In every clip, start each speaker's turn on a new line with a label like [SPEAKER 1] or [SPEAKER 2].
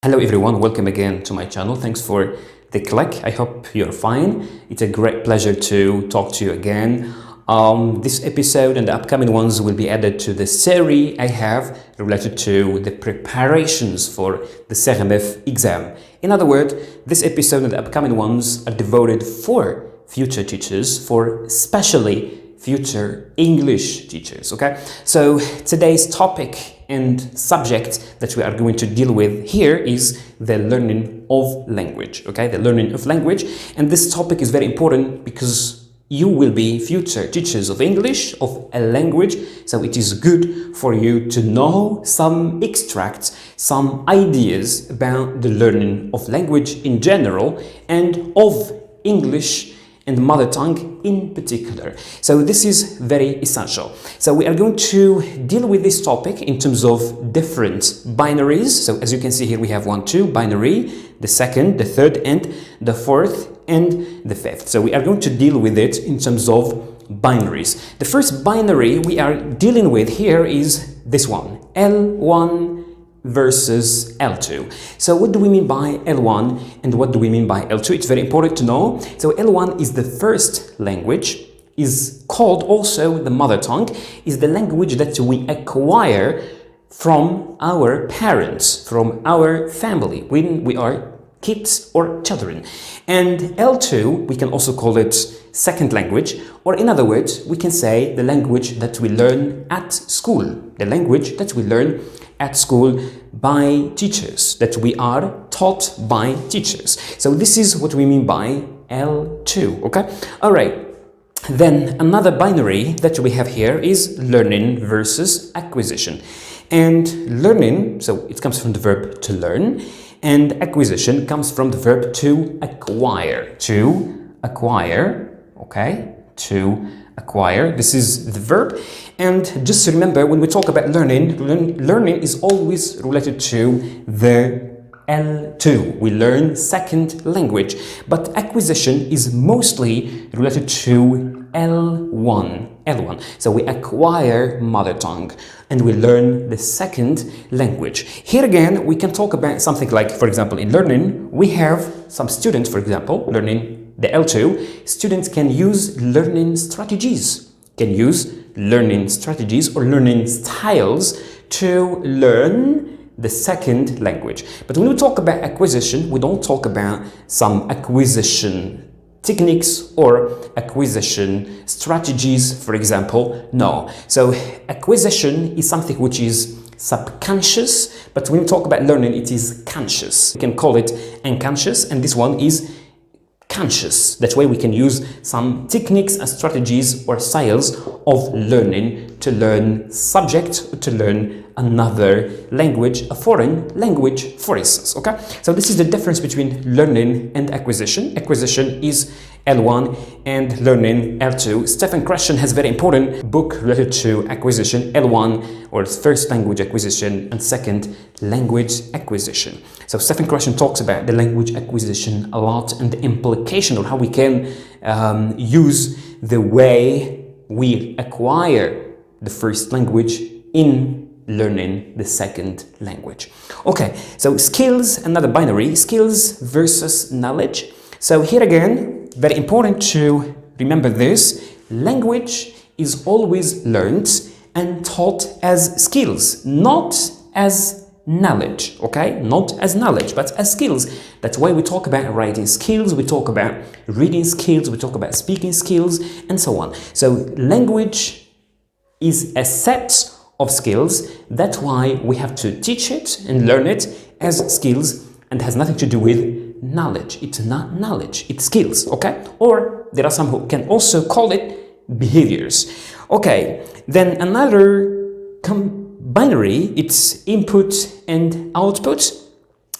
[SPEAKER 1] Hello everyone, welcome again to my channel. Thanks for the click. I hope you're fine. It's a great pleasure to talk to you again. This episode and the upcoming ones will be added to the series I have related to the preparations for the CRMEF exam. In other words, this episode and the upcoming ones are devoted for future teachers, for especially future English teachers, okay? So today's topic and subject that we are going to deal with here is the learning of language, okay? The learning of language. And this topic is very important because you will be future teachers of English, of a language. So it is good for you to know some extracts, some ideas about the learning of language in general and of English and mother tongue in particular. So this is very essential. So we are going to deal with this topic in terms of different binaries. So as you can see here, we have 1, 2 binary, the second, the third, and the fourth, and the fifth. So we are going to deal with it in terms of binaries. The first binary we are dealing with here is this one, L1 versus L2. So what do we mean by L1 and what do we mean by L2? It's very important to know. So L1 is the first language, is called also the mother tongue, is the language that we acquire from our parents, from our family, when we are kids or children. And L2, we can also call it second language, or in other words, we can say the language that we learn at school, the language that we learn at school by teachers, that we are taught by teachers. So this is what we mean by L2, okay? All right. Then another binary that we have here is learning versus acquisition. And learning, so it comes from the verb to learn, and acquisition comes from the verb to acquire. To acquire, okay? To acquire. This is the verb. And just remember, when we talk about learning, learning is always related to the L2. We learn second language. But acquisition is mostly related to L1. L1. So we acquire mother tongue and we learn the second language. Here again, we can talk about something like, for example, in learning, we have some students, for example, learning the L2, students can use learning strategies, or learning styles to learn the second language. But when we talk about acquisition, we don't talk about some acquisition techniques or acquisition strategies, for example. No. So acquisition is something which is subconscious, but when we talk about learning, it is conscious. We can call it unconscious, and this one is conscious. That way we can use some techniques and strategies or styles of learning to learn subject, to learn another language, a foreign language, for instance, okay? So this is the difference between learning and acquisition. Acquisition is L1 and learning L2. Stephen Krashen has a very important book related to acquisition, L1 or first language acquisition and second language acquisition. So Stephen Krashen talks about the language acquisition a lot and the implication of how we can use the way we acquire the first language in learning the second language. Okay, so skills, another binary, skills versus knowledge. So here again, very important to remember this, language is always learned and taught as skills, not as knowledge, okay? Not as knowledge, but as skills. That's why we talk about writing skills, we talk about reading skills, we talk about speaking skills, and so on. So language is a set of skills. That's why we have to teach it and learn it as skills, and has nothing to do with knowledge. It's not knowledge, it's skills, okay? Or there are some who can also call it behaviors. Okay, then another binary, it's input and output.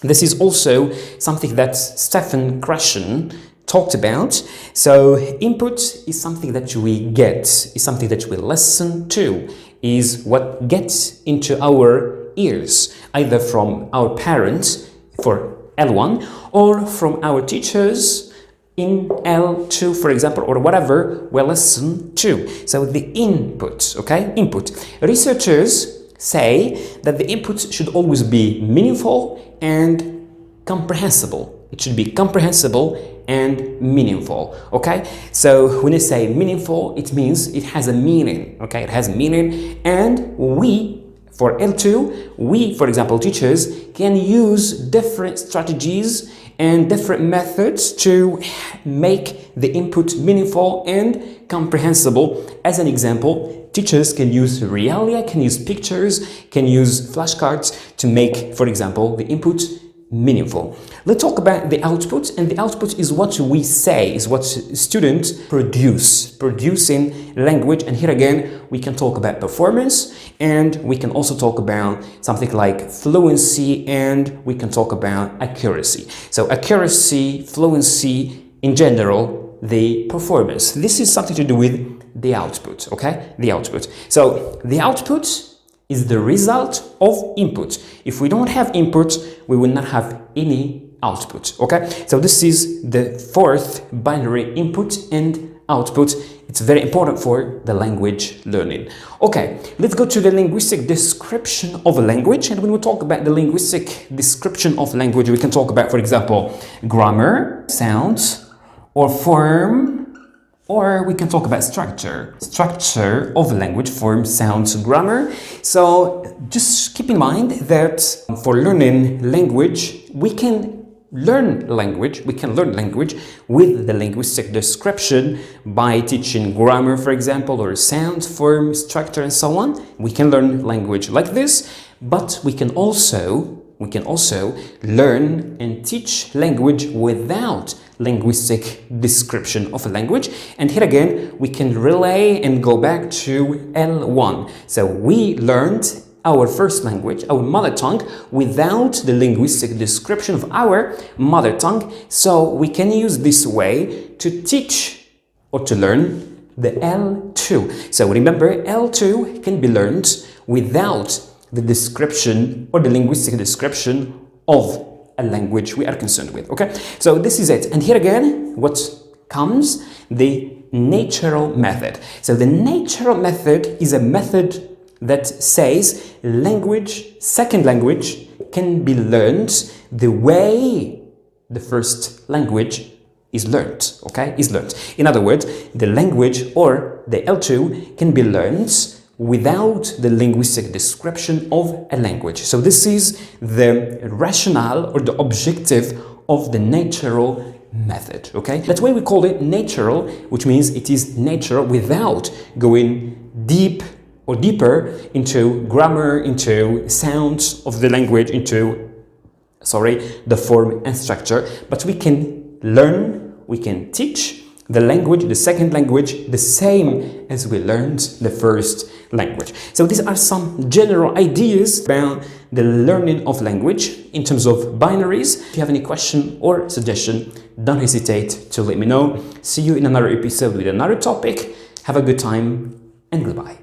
[SPEAKER 1] This is also something that Stephen Krashen talked about. So input is something that we get, is something that we listen to, is what gets into our ears, either from our parents for L1 or from our teachers in L2, for example, or whatever we listen to. So the input, okay? Input. Researchers say that the input should always be meaningful and comprehensible. It should be comprehensible and meaningful, okay? So when I say meaningful, it means it has a meaning, okay? It has a meaning, and for L2, we, for example, teachers, can use different strategies and different methods to make the input meaningful and comprehensible. As an example, teachers can use realia, can use pictures, can use flashcards to make, for example, the input meaningful. Let's talk about the output, and the output is what we say, is what students produce in language. And here again, we can talk about performance, and we can also talk about something like fluency, and we can talk about accuracy. So accuracy, fluency, in general, the performance. This is something to do with the output, okay? The output. So the output is the result of input. If we don't have input, we will not have any output, okay? So this is the fourth binary, input and output. It's very important for the language learning. Okay, let's go to the linguistic description of a language. And when we talk about the linguistic description of language, we can talk about, for example, grammar, sounds, or form, or we can talk about structure of language, form, sounds, grammar. So just keep in mind that for learning language, we can learn language with the linguistic description by teaching grammar, for example, or sound, form, structure, and so on. We can learn language like this, but we can also learn and teach language without linguistic description of a language. And here again, we can relay and go back to L1. So we learned our first language, our mother tongue, without the linguistic description of our mother tongue. So we can use this way to teach or to learn the L2. So remember, L2 can be learned without the description or the linguistic description of a language we are concerned with, okay? So this is it. And here again, what comes? The natural method. So the natural method is a method that says second language can be learned the way the first language is learned, okay? Is learned. In other words, the language or the L2 can be learned without the linguistic description of a language. So this is the rationale or the objective of the natural method, okay? That's why we call it natural, which means it is natural without going deep or deeper into grammar, into sounds of the language, into, the form and structure. But we can learn, we can teach the language, the second language, the same as we learned the first language. So these are some general ideas about the learning of language in terms of binaries. If you have any question or suggestion, don't hesitate to let me know. See you in another episode with another topic. Have a good time and goodbye.